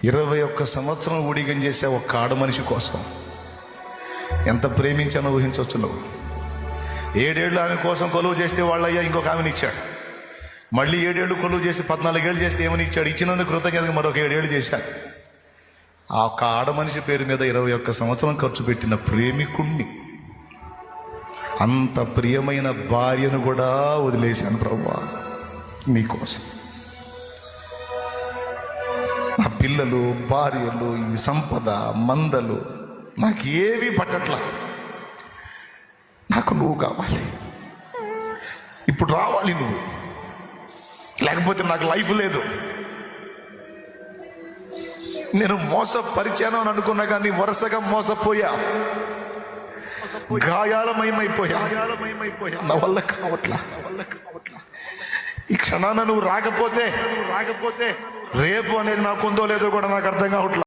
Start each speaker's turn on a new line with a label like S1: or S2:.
S1: 21 సంవత్సరం ఊడిగం చేసే ఒక్క ఆడ మనిషి కోసం ఎంత ప్రేమించానో ఊహించవచ్చు నువ్వు. 7 ఏళ్ళు ఆమె కోసం కొలువు చేస్తే వాళ్ళయ్యా ఇంకొక ఆమెను ఇచ్చాడు. మళ్ళీ 7 ఏళ్ళు కొలువు చేసి 14 ఏళ్ళు చేస్తే ఏమని ఇచ్చాడు? ఇచ్చినందుకు కృతజ్ఞతగా మరొక 7 ఏళ్ళు చేశాడు. ఆ ఒక్క ఆడ మనిషి పేరు మీద 21 సంవత్సరం ఖర్చు పెట్టిన ప్రేమికుణ్ణి, అంత ప్రియమైన భార్యను కూడా వదిలేశాను ప్రభువా నీకోసం. నా పిల్లలు, భార్యలు, ఈ సంపద, మందలు నాకు ఏవి పట్టట్లా. నాకు నువ్వు కావాలి. ఇప్పుడు రావాలి నువ్వు, లేకపోతే నాకు లైఫ్ లేదు. నేను మోసపరిచాను అని అనుకున్నా కానీ వరుసగా మోసపోయా, గాయాలమయమైపోయా. నా వల్ల కావట్లా. ఈ క్షణాన నువ్వు రాకపోతే రేపు అనేది నాకు ఉందో లేదో కూడా నాకు అర్థం కావట్లా.